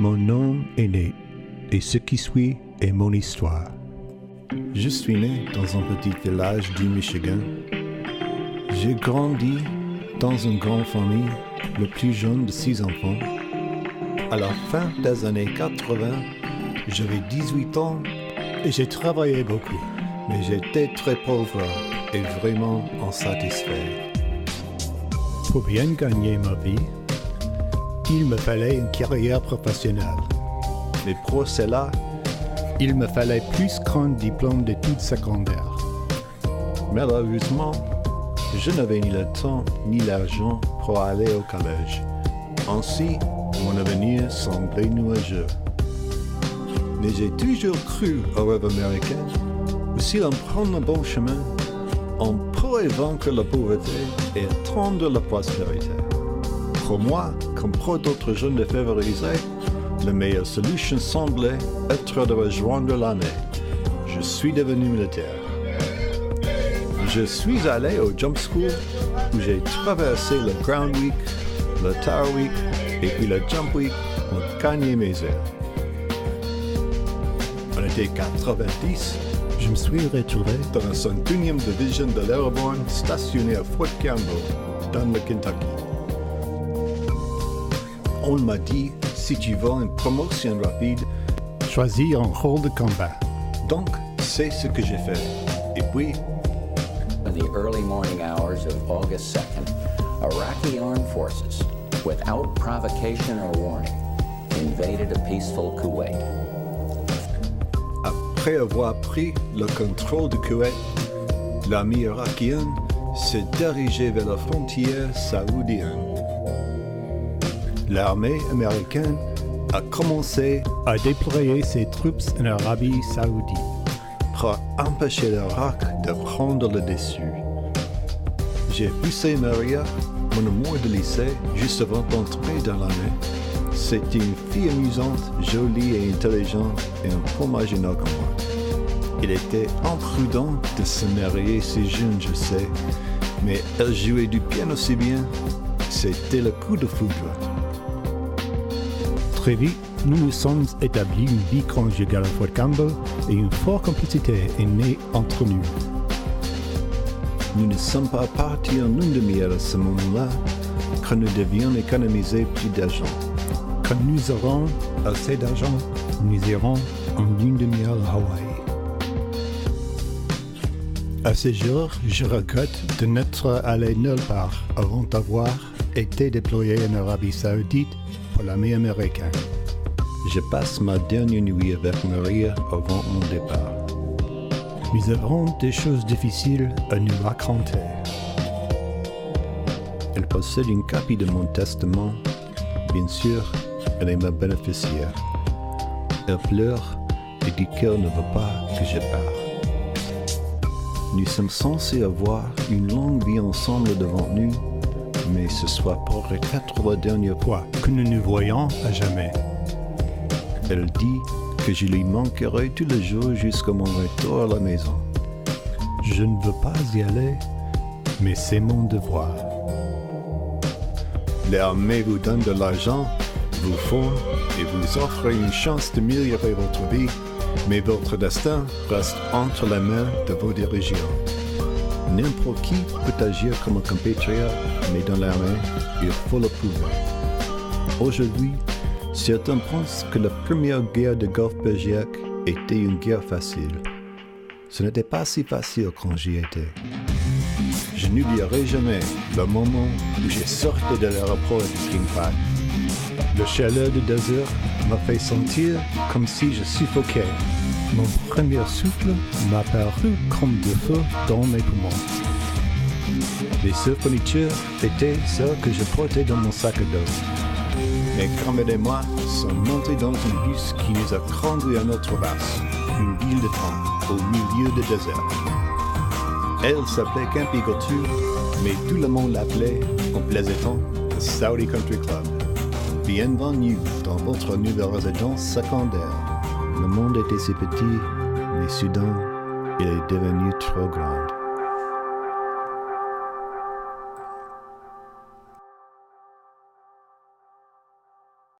Mon nom est Nate, et ce qui suit est mon histoire. Je suis né dans un petit village du Michigan. J'ai grandi dans une grande famille, le plus jeune de 6 enfants. À la fin des années 80, j'avais 18 ans et j'ai travaillé beaucoup, mais j'étais très pauvre et vraiment insatisfait. Pour bien gagner ma vie, il me fallait une carrière professionnelle. Mais pour cela, il me fallait plus qu'un diplôme d'études secondaires. Malheureusement, je n'avais ni le temps ni l'argent pour aller au collège. Ainsi, mon avenir semblait nuageux. Mais j'ai toujours cru au rêve américain, où si l'on prend le bon chemin, on pourrait vaincre la pauvreté et atteindre la prospérité. Pour moi, comme pour d'autres jeunes défavorisés, la meilleure solution semblait être de rejoindre l'armée. Je suis devenu militaire. Je suis allé au Jump School où j'ai traversé le Ground Week, le Tower Week et puis le Jump Week pour gagner mes ailes. En été 90, je me suis retrouvé dans la 101e Division de l'Airborne stationnée à Fort Campbell, dans le Kentucky. On m'a dit, si tu veux une promotion rapide, choisis un rôle de combat. Donc, c'est ce que j'ai fait. Et puis, In the early morning hours of August 2nd, Iraqi armed forces, without provocation or warning, invaded a peaceful Kuwait. Après avoir pris le contrôle du Koweït, l'armée irakienne s'est dirigée vers la frontière saoudienne. L'armée américaine a commencé à déployer ses troupes en Arabie saoudite pour empêcher l'Irak de prendre le dessus. J'ai poussé Maria, mon amour de lycée, juste avant d'entrer dans l'armée. C'était une fille amusante, jolie et intelligente et un peu marginale comme moi. Il était imprudent de se marier si jeune, je sais, mais elle jouait du piano si bien. C'était le coup de foudre. Très vite, nous nous sommes établis une vie conjugale à Fort Campbell et une forte complicité est née entre nous. Nous ne sommes pas partis en lune de miel à ce moment-là, quand nous devions économiser plus d'argent. Quand nous aurons assez d'argent, nous irons en lune de miel à Hawaï. À ce jour, je regrette de n'être allé nulle part avant d'avoir été déployé en Arabie Saoudite pour l'armée américaine. Je passe ma dernière nuit avec Maria avant mon départ. Nous avons des choses difficiles à nous raconter. Elle possède une copie de mon testament. Bien sûr, elle est ma bénéficiaire. Elle pleure et dit qu'elle ne veut pas que je parte. Nous sommes censés avoir une longue vie ensemble devant nous, mais ce soit pour être la dernière fois que nous nous voyons à jamais. Elle dit que je lui manquerai tous les jours jusqu'à mon retour à la maison. Je ne veux pas y aller, mais c'est mon devoir. L'armée vous donne de l'argent, vous forme et vous offre une chance d'améliorer votre vie, mais votre destin reste entre les mains de vos dirigeants. N'importe qui peut agir comme un compatriote, mais dans l'armée, il faut le prouver. Aujourd'hui, certains pensent que la première guerre de Golfe Persique était une guerre facile. Ce n'était pas si facile quand j'y étais. Je n'oublierai jamais le moment où j'ai sorti de l'aéroport de King Fahd. Le chaleur du désert m'a fait sentir comme si je suffoquais. Mon premier souffle m'a paru comme du feu dans mes poumons. Les seules fournitures étaient celles que je portais dans mon sac à dos. Mes grand-mère et moi sommes montés dans un bus qui nous a conduits à notre base, une ville de temps, au milieu du désert. Elle s'appelait Camp Eagle 2, mais tout le monde l'appelait, en plaisantant, le Saudi Country Club. Bienvenue dans votre nouvelle résidence secondaire. Le monde était si petit, mais soudain, il est devenu trop grand.